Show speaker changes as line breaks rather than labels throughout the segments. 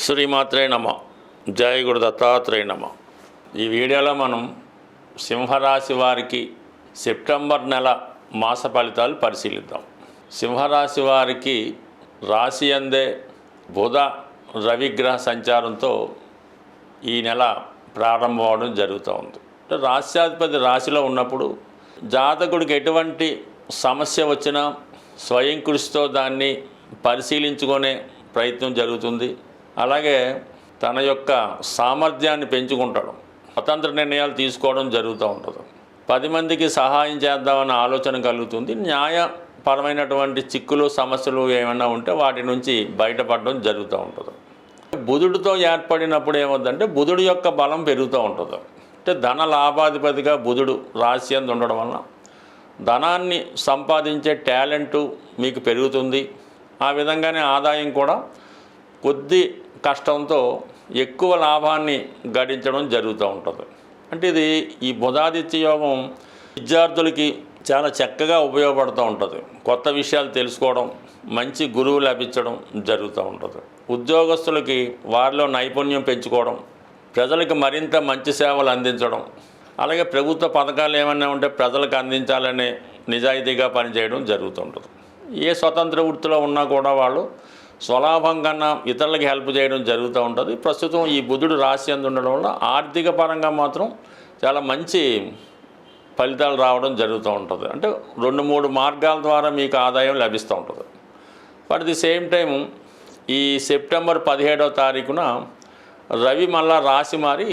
శ్రీమాత్రే నమ. జయ గురు దత్తాత్రేయ నమ. ఈ వీడియోలో మనం సింహరాశి వారికి సెప్టెంబర్ నెల మాస ఫలితాలు పరిశీలిద్దాం. సింహరాశి వారికి రాశి అందే బుధ రవిగ్రహ సంచారంతో ఈ నెల ప్రారంభం అవడం జరుగుతూ ఉంది. రాశ్యాధిపతి రాశిలో ఉన్నప్పుడు జాతకుడికి ఎటువంటి సమస్య వచ్చినా స్వయం కృషితో దాన్ని పరిశీలించుకునే ప్రయత్నం జరుగుతుంది. అలాగే తన యొక్క సామర్థ్యాన్ని పెంచుకుంటాడు, స్వతంత్ర నిర్ణయాలు తీసుకోవడం జరుగుతూ ఉంటుంది. 10 మందికి సహాయం చేద్దామన్న ఆలోచన కలుగుతుంది. న్యాయపరమైనటువంటి చిక్కులు సమస్యలు ఏమైనా ఉంటే వాటి నుంచి బయటపడడం జరుగుతూ ఉంటుంది. బుధుడితో ఏర్పడినప్పుడు ఏమవుతుందంటే బుధుడి యొక్క బలం పెరుగుతూ ఉంటుంది. అంటే ధన లాభాధిపతిగా బుధుడు రాశి అందు ఉండడం వలన ధనాన్ని సంపాదించే టాలెంటు మీకు పెరుగుతుంది. ఆ విధంగానే ఆదాయం కూడా కొద్ది కష్టంతో ఎక్కువ లాభాన్ని గడించడం జరుగుతూ ఉంటుంది. అంటే ఇది ఈ బుధాదిత్య యోగం విద్యార్థులకి చాలా చక్కగా ఉపయోగపడుతూ ఉంటుంది. కొత్త విషయాలు తెలుసుకోవడం, మంచి గురువు లభించడం జరుగుతూ ఉంటుంది. ఉద్యోగస్తులకి వారిలో నైపుణ్యం పెంచుకోవడం, ప్రజలకు మరింత మంచి సేవలు అందించడం, అలాగే ప్రభుత్వ పథకాలు ఏమైనా ఉంటే ప్రజలకు అందించాలనే నిజాయితీగా పనిచేయడం జరుగుతుంటుంది. ఏ స్వతంత్ర వృత్తిలో ఉన్నా కూడా వాళ్ళు స్వలాభం కన్నా ఇతరులకి హెల్ప్ చేయడం జరుగుతూ ఉంటుంది. ప్రస్తుతం ఈ బుధుడు రాశి అందు ఉండడం వల్ల ఆర్థిక పరంగా మాత్రం చాలా మంచి ఫలితాలు రావడం జరుగుతూ ఉంటుంది. అంటే 2-3 మార్గాల ద్వారా మీకు ఆదాయం లభిస్తూ ఉంటుంది. బట్ ది సేమ్ టైం ఈ సెప్టెంబర్ 17వ తారీఖున రవి మళ్ళా రాశి మారి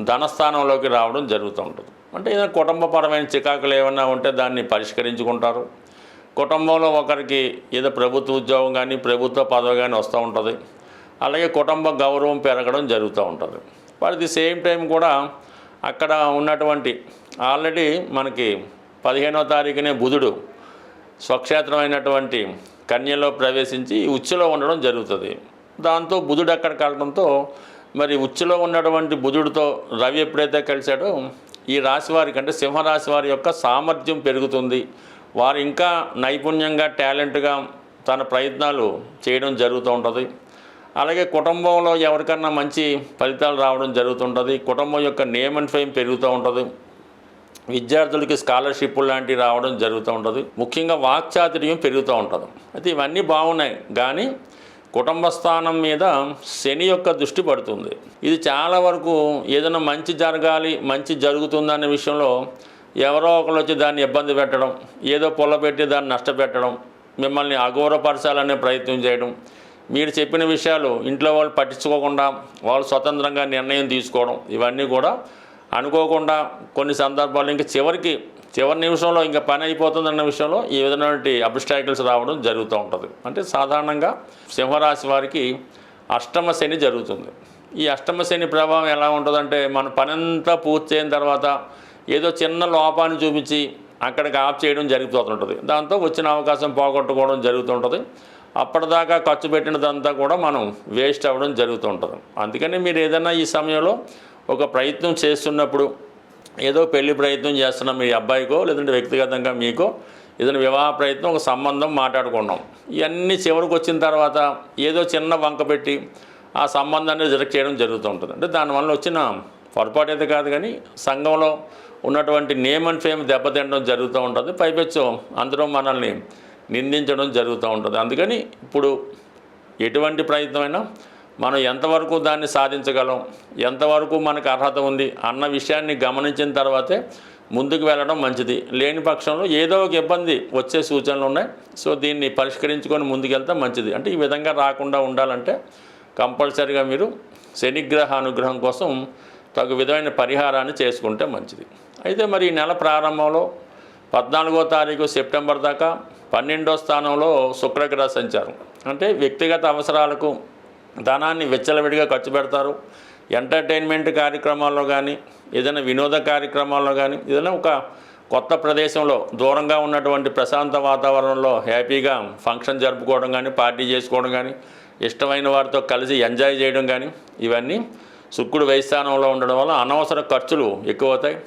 ధనస్థానంలోకి రావడం జరుగుతూ ఉంటుంది. అంటే ఏదైనా కుటుంబపరమైన చికాకులు ఏమైనా ఉంటే దాన్ని పరిష్కరించుకుంటారు. కుటుంబంలో ఒకరికి ఏదో ప్రభుత్వ ఉద్యోగం కానీ ప్రభుత్వ పదవి కానీ వస్తూ ఉంటుంది. అలాగే కుటుంబ గౌరవం పెరగడం జరుగుతూ ఉంటుంది. బట్ ది సేమ్ టైం కూడా అక్కడ ఉన్నటువంటి ఆల్రెడీ మనకి 15వ తారీఖునే బుధుడు స్వక్షేత్రమైనటువంటి కన్యలో ప్రవేశించి ఉచ్చులో ఉండడం జరుగుతుంది. దాంతో బుధుడు అక్కడ కలగడంతో మరి ఉచ్చులో ఉన్నటువంటి బుధుడితో రవి ఎప్పుడైతే కలిశాడో ఈ రాశి వారికి అంటే సింహరాశి వారి యొక్క సామర్థ్యం పెరుగుతుంది. వారు ఇంకా నైపుణ్యంగా టాలెంట్గా తన ప్రయత్నాలు చేయడం జరుగుతూ ఉంటుంది. అలాగే కుటుంబంలో ఎవరికన్నా మంచి ఫలితాలు రావడం జరుగుతుంటుంది. కుటుంబం యొక్క నేమ్ అండ్ ఫేమ్ పెరుగుతూ ఉంటుంది. విద్యార్థులకి స్కాలర్షిప్లు లాంటివి రావడం జరుగుతూ ఉంటుంది. ముఖ్యంగా వాక్చాతుర్యం పెరుగుతూ ఉంటుంది. అయితే ఇవన్నీ బాగున్నాయి, కానీ కుటుంబ స్థానం మీద శని యొక్క దృష్టి పడుతుంది. ఇది చాలా వరకు ఏదైనా మంచి జరగాలి, మంచి జరుగుతుందనే విషయంలో ఎవరో ఒకరు వచ్చి దాన్ని ఇబ్బంది పెట్టడం, ఏదో పొల్లపెట్టి దాన్ని నష్టపెట్టడం, మిమ్మల్ని అఘోరపరచాలనే ప్రయత్నం చేయడం, మీరు చెప్పిన విషయాలు ఇంట్లో వాళ్ళు పట్టించుకోకుండా వాళ్ళు స్వతంత్రంగా నిర్ణయం తీసుకోవడం, ఇవన్నీ కూడా అనుకోకుండా కొన్ని సందర్భాల్లో ఇంకా చివరి నిమిషంలో ఇంకా పని అయిపోతుందన్న విషయంలో ఈ విధమైనటువంటి అబ్స్టాకిల్స్ రావడం జరుగుతూ ఉంటుంది. అంటే సాధారణంగా సింహరాశి వారికి అష్టమ శని జరుగుతుంది. ఈ అష్టమ శని ప్రభావం ఎలా ఉంటుందంటే మన పనంతా పూర్తి అయిన తర్వాత ఏదో చిన్న లోపాన్ని చూపించి అక్కడికి ఆఫ్ చేయడం జరుగుతుంటుంది. దాంతో వచ్చిన అవకాశం పోగొట్టుకోవడం జరుగుతుంటుంది. అప్పటిదాకా ఖర్చు పెట్టినదంతా కూడా మనం వేస్ట్ అవ్వడం జరుగుతుంటుంది. అందుకని మీరు ఏదైనా ఈ సమయంలో ఒక ప్రయత్నం చేస్తున్నప్పుడు, ఏదో పెళ్లి ప్రయత్నం చేస్తున్నాం మీ అబ్బాయికో లేదంటే వ్యక్తిగతంగా మీకో ఏదైనా వివాహ ప్రయత్నం, ఒక సంబంధం మాట్లాడుకున్నాం, ఇవన్నీ చివరికి వచ్చిన తర్వాత ఏదో చిన్న వంక పెట్టి ఆ సంబంధాన్ని రిజెక్ట్ చేయడం జరుగుతూ ఉంటుంది. అంటే దానివల్ల వచ్చిన పొరపాటు అయితే కాదు, కానీ సంఘంలో ఉన్నటువంటి నేమ్ అండ్ ఫేమ్ దెబ్బతినడం జరుగుతూ ఉంటుంది. పైపెచ్చు అందరూ మనల్ని నిందించడం జరుగుతూ ఉంటుంది. అందుకని ఇప్పుడు ఎటువంటి ప్రయత్నమైనా మనం ఎంతవరకు దాన్ని సాధించగలం, ఎంతవరకు మనకు అర్హత ఉంది అన్న విషయాన్ని గమనించిన తర్వాతే ముందుకు వెళ్ళడం మంచిది. లేని పక్షంలో ఏదో ఒక ఇబ్బంది వచ్చే సూచనలు ఉన్నాయి. సో దీన్ని పరిష్కరించుకొని ముందుకెళ్తే మంచిది. అంటే ఈ విధంగా రాకుండా ఉండాలంటే కంపల్సరీగా మీరు శనిగ్రహ అనుగ్రహం కోసం తగు విధమైన పరిహారాన్ని చేసుకుంటే మంచిది. అయితే మరి ఈ నెల ప్రారంభంలో 14వ తారీఖు సెప్టెంబర్ దాకా 12వ స్థానంలో శుక్రగ్రహ సంచారం. అంటే వ్యక్తిగత అవసరాలకు ధనాన్ని విచ్చలవిడిగా ఖర్చు పెడతారు. ఎంటర్టైన్మెంట్ కార్యక్రమాల్లో కానీ, ఏదైనా వినోద కార్యక్రమాల్లో కానీ, ఏదైనా ఒక కొత్త ప్రదేశంలో దూరంగా ఉన్నటువంటి ప్రశాంత వాతావరణంలో హ్యాపీగా ఫంక్షన్ జరుపుకోవడం కానీ, పార్టీ చేసుకోవడం కానీ, ఇష్టమైన వారితో కలిసి ఎంజాయ్ చేయడం కానీ, ఇవన్నీ శుక్రుడు వైస్థానంలో ఉండడం వల్ల అనవసర ఖర్చులు ఎక్కువవుతాయి.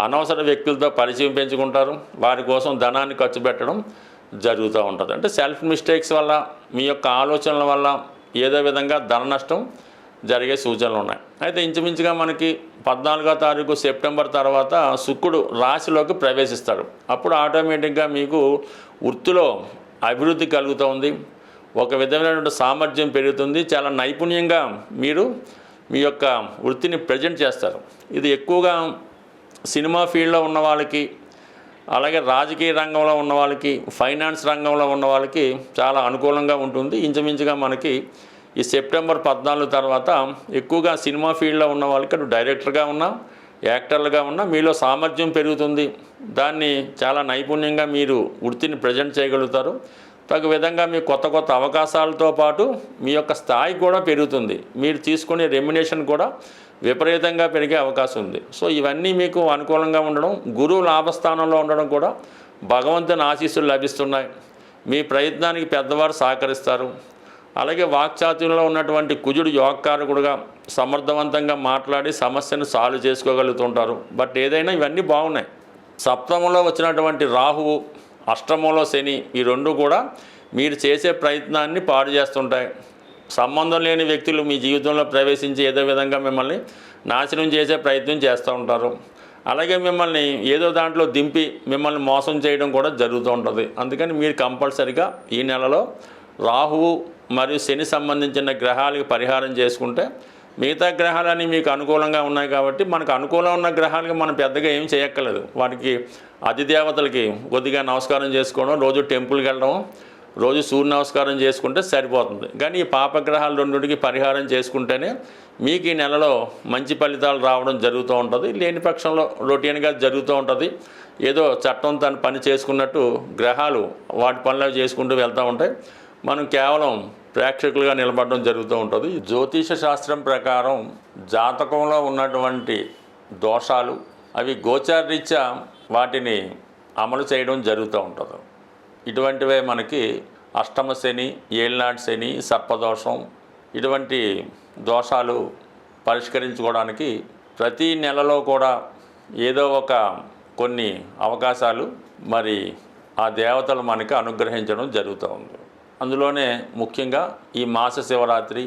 అనవసర వ్యక్తులతో పరిచయం పెంచుకుంటారు. వారి కోసం ధనాన్ని ఖర్చు పెట్టడం జరుగుతూ ఉంటుంది. అంటే సెల్ఫ్ మిస్టేక్స్ వల్ల, మీ యొక్క ఆలోచనల వల్ల ఏదో విధంగా ధన నష్టం జరిగే సూచనలు ఉన్నాయి. అయితే ఇంచుమించుగా మనకి 14వ తారీఖు సెప్టెంబర్ తర్వాత శుక్రుడు రాశిలోకి ప్రవేశిస్తాడు. అప్పుడు ఆటోమేటిక్గా మీకు వృత్తిలో అభివృద్ధి కలుగుతుంది, ఒక విధమైనటువంటి సామర్థ్యం పెరుగుతుంది, చాలా నైపుణ్యంగా మీరు మీ యొక్క వృత్తిని ప్రజెంట్ చేస్తారు. ఇది ఎక్కువగా సినిమా ఫీల్డ్లో ఉన్న వాళ్ళకి, అలాగే రాజకీయ రంగంలో ఉన్న వాళ్ళకి, ఫైనాన్స్ రంగంలో ఉన్న వాళ్ళకి చాలా అనుకూలంగా ఉంటుంది. ఇంచుమించుగా మనకి ఈ సెప్టెంబర్ 14 తర్వాత ఎక్కువగా సినిమా ఫీల్డ్లో ఉన్న వాళ్ళకి అటు డైరెక్టర్గా ఉన్నా, యాక్టర్లుగా ఉన్నా మీలో సామర్థ్యం పెరుగుతుంది. దాన్ని చాలా నైపుణ్యంగా మీరు వృత్తిని ప్రజెంట్ చేయగలుగుతారు. తగు విధంగా మీ కొత్త కొత్త అవకాశాలతో పాటు మీ యొక్క స్థాయి కూడా పెరుగుతుంది. మీరు తీసుకునే రెమ్యునేషన్ కూడా విపరీతంగా పెరిగే అవకాశం ఉంది. సో ఇవన్నీ మీకు అనుకూలంగా ఉండడం, గురువు లాభస్థానంలో ఉండడం కూడా భగవంతుని ఆశీస్సులు లభిస్తున్నాయి. మీ ప్రయత్నానికి పెద్దవారు సహకరిస్తారు. అలాగే వాక్చాతుర్యంలో ఉన్నటువంటి కుజుడు యోగకారకుడుగా సమర్థవంతంగా మాట్లాడి సమస్యను సాల్వ్ చేసుకోగలుగుతుంటారు. బట్ ఏదైనా ఇవన్నీ బాగున్నాయి. సప్తమంలో వచ్చినటువంటి రాహువు, అష్టమంలో శని, ఈ రెండు కూడా మీరు చేసే ప్రయత్నాన్ని పాడు చేస్తుంటాయి. సంబంధం లేని వ్యక్తులు మీ జీవితంలో ప్రవేశించి ఏదో విధంగా మిమ్మల్ని నాశనం చేసే ప్రయత్నం చేస్తూ ఉంటారు. అలాగే మిమ్మల్ని ఏదో దాంట్లో దింపి మిమ్మల్ని మోసం చేయడం కూడా జరుగుతూ ఉంటుంది. అందుకని మీరు కంపల్సరిగా ఈ నెలలో రాహువు మరియు శని సంబంధించిన గ్రహాలకు పరిహారం చేసుకుంటే, మిగతా గ్రహాలన్నీ మీకు అనుకూలంగా ఉన్నాయి కాబట్టి మనకు అనుకూలంగా ఉన్న గ్రహాలకి మనం పెద్దగా ఏం చేయక్కర్లేదు. వాటికి అధిదేవతలకి కొద్దిగా నమస్కారం చేసుకోవడం, రోజు టెంపుల్కి వెళ్ళడం, రోజు సూర్య నమస్కారం చేసుకుంటే సరిపోతుంది. కానీ ఈ పాపగ్రహాలు రెండింటికి పరిహారం చేసుకుంటేనే మీకు ఈ నెలలో మంచి ఫలితాలు రావడం జరుగుతూ ఉంటుంది. లేని పక్షంలో రొటీన్గా జరుగుతూ ఉంటుంది. ఏదో చట్టం తన పని చేసుకున్నట్టు గ్రహాలు వాటి పనులు చేసుకుంటూ వెళ్తూ ఉంటాయి. మనం కేవలం ప్రేక్షకులుగా నిలబడడం జరుగుతూ ఉంటుంది. జ్యోతిష శాస్త్రం ప్రకారం జాతకంలో ఉన్నటువంటి దోషాలు అవి గోచారరీత్యా వాటిని అమలు చేయడం జరుగుతూ ఉంటుంది. ఇటువంటివే మనకి అష్టమ శని, ఏళ్ళనాటి శని, సర్పదోషం, ఇటువంటి దోషాలు పరిష్కరించుకోవడానికి ప్రతి నెలలో కూడా ఏదో ఒక కొన్ని అవకాశాలు మరి ఆ దేవతలు మనకి అనుగ్రహించడం జరుగుతూ ఉంది. అందులోనే ముఖ్యంగా ఈ మాస శివరాత్రి,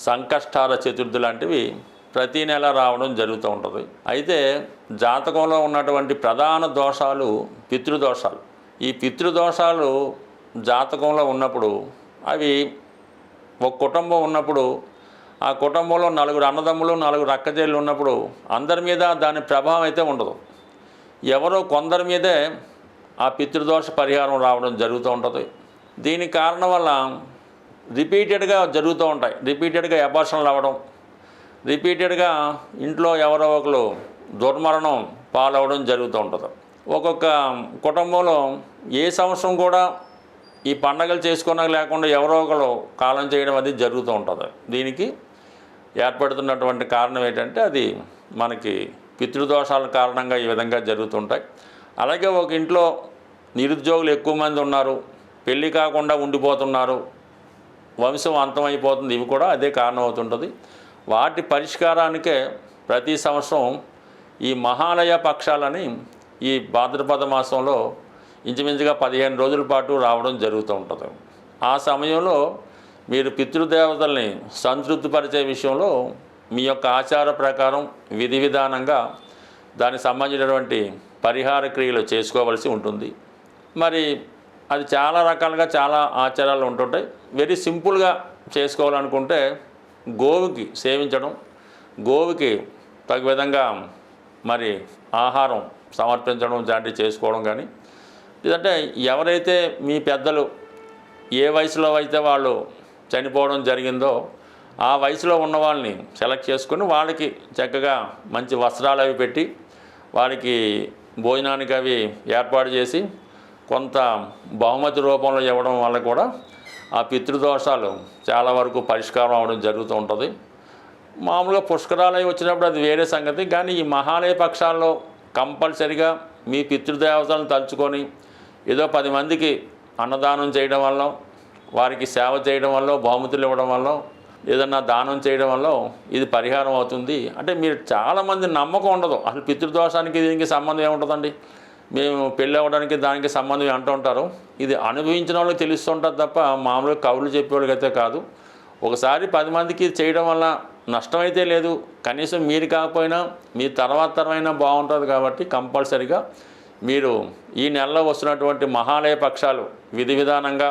సంకష్టాల చతుర్థి లాంటివి ప్రతి నెల రావడం జరుగుతూ ఉంటుంది. అయితే జాతకంలో ఉన్నటువంటి ప్రధాన దోషాలు పితృదోషాలు. ఈ పితృదోషాలు జాతకంలో ఉన్నప్పుడు అవి ఒక కుటుంబం ఉన్నప్పుడు, ఆ కుటుంబంలో 4 అన్నదమ్ములు, 4 అక్కచెల్లెలు ఉన్నప్పుడు అందరి మీద దాని ప్రభావం అయితే ఉండదు. ఎవరో కొందరి మీదే ఆ పితృదోష పరిహారం రావడం జరుగుతూ ఉంటుంది. దీనికి కారణం వల్ల రిపీటెడ్గా జరుగుతూ ఉంటాయి. రిపీటెడ్గా అబార్షన్లు అవ్వడం, రిపీటెడ్గా ఇంట్లో ఎవరో ఒకరు దుర్మరణం పాలవడం జరుగుతూ ఉంటుంది. ఒక్కొక్క కుటుంబంలో ఏ సంవత్సరం కూడా ఈ పండగలు చేసుకున్నా లేకుండా ఎవరో ఒకరు కాలం చేయడం అది జరుగుతూ ఉంటుంది. దీనికి ఏర్పడుతున్నటువంటి కారణం ఏంటంటే అది మనకి పితృదోషాల కారణంగా ఈ విధంగా జరుగుతుంటాయి. అలాగే ఒక ఇంట్లో నిరుద్యోగులు ఎక్కువ మంది ఉన్నారు, పెళ్ళి కాకుండా ఉండిపోతున్నారు, వంశం అంతమైపోతుంది, ఇవి కూడా అదే కారణం అవుతుంటుంది. వాటి పరిష్కారానికే ప్రతి సంవత్సరం ఈ మహాలయ పక్షాలని ఈ భాద్రపద మాసంలో ఇంచుమించుగా 15 రోజుల పాటు రావడం జరుగుతూ ఉంటుంది. ఆ సమయంలో మీరు పితృదేవతల్ని సంతృప్తిపరిచే విషయంలో మీ యొక్క ఆచార ప్రకారం విధి విధానంగా దానికి సంబంధించినటువంటి పరిహార క్రియలు చేసుకోవలసి ఉంటుంది. మరి అది చాలా రకాలుగా చాలా ఆచారాలు ఉంటుంటాయి. వెరీ సింపుల్గా చేసుకోవాలనుకుంటే గోవుకి సేవించడం, గోవుకి తగు విధంగా మరి ఆహారం సమర్పించడం లాంటివి చేసుకోవడం కానీ, లేదంటే ఎవరైతే మీ పెద్దలు ఏ వయసులో అయితే వాళ్ళు చనిపోవడం జరిగిందో ఆ వయసులో ఉన్న వాళ్ళని సెలెక్ట్ చేసుకుని వాళ్ళకి చక్కగా మంచి వస్త్రాలు అవి పెట్టి వారికి భోజనానికి అవి ఏర్పాటు చేసి కొంత బహుమతి రూపంలో ఇవ్వడం వల్ల కూడా ఆ పితృదోషాలు చాలా వరకు పరిష్కారం అవడం జరుగుతూ ఉంటుంది. మామూలుగా పుష్కరాలయం వచ్చినప్పుడు అది వేరే సంగతి. కానీ ఈ మహాలయ పక్షాల్లో కంపల్సరిగా మీ పితృదేవతలను తలుచుకొని ఏదో 10 మందికి అన్నదానం చేయడం వల్ల, వారికి సేవ చేయడం వల్ల, బహుమతులు ఇవ్వడం వల్ల, ఏదన్నా దానం చేయడం వల్ల ఇది పరిహారం అవుతుంది. అంటే మీరు చాలామంది నమ్మకం ఉండదు, అసలు పితృదోషానికి దీనికి సంబంధం ఏముంటుందండి, మేము పెళ్ళి అవ్వడానికి దానికి సంబంధం అంటూ ఉంటారు. ఇది అనుభవించిన వాళ్ళకి తెలుస్తుంటుంది తప్ప మామూలుగా కబుర్లు చెప్పేవాళ్ళకైతే కాదు. ఒకసారి 10 మందికి చేయడం వల్ల నష్టమైతే లేదు, కనీసం మీరు కాకపోయినా మీ తర్వాత తరమైనా బాగుంటుంది. కాబట్టి కంపల్సరిగా మీరు ఈ నెలలో వస్తున్నటువంటి మహాలయ పక్షాలు విధి విధానంగా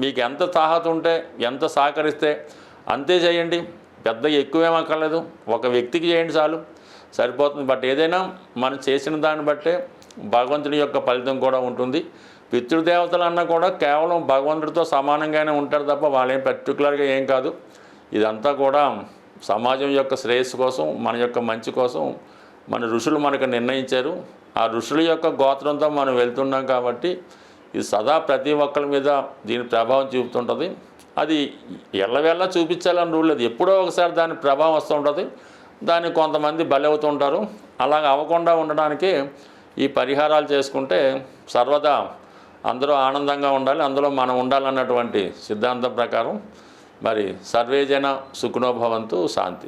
మీకు ఎంత తాహత ఉంటే, ఎంత సహకరిస్తే అంతే చేయండి. పెద్ద ఎక్కువేమక్కర్లేదు, ఒక వ్యక్తికి చేయండి చాలు, సరిపోతుంది. బట్ ఏదైనా మనం చేసిన దాన్ని బట్టే భగవంతుని యొక్క ఫలితం కూడా ఉంటుంది. పితృదేవతలు అన్నా కూడా కేవలం భగవంతుడితో సమానంగానే ఉంటారు తప్ప వాళ్ళేం పర్టికులర్గా ఏం కాదు. ఇదంతా కూడా సమాజం యొక్క శ్రేయస్సు కోసం, మన యొక్క మంచి కోసం మన ఋషులు మనకు నిర్ణయించారు. ఆ ఋషుల యొక్క గోత్రంతో మనం వెళ్తున్నాం కాబట్టి ఇది సదా ప్రతి ఒక్కరి మీద దీని ప్రభావం చూపుతుంటుంది. అది ఎల్లవేళ చూపించాలని రూల్ లేదు, ఎప్పుడో ఒకసారి దాని ప్రభావం వస్తూ ఉంటుంది. దాన్ని కొంతమంది బలవుతుంటారు. అలాగ అవ్వకుండా ఉండడానికి ఈ పరిహారాలు చేసుకుంటే సర్వదా అందరూ ఆనందంగా ఉండాలి, అందులో మనం ఉండాలన్నటువంటి సిద్ధాంతం ప్రకారం మరి సర్వేజన సుఖినో భవంతు. శాంతి.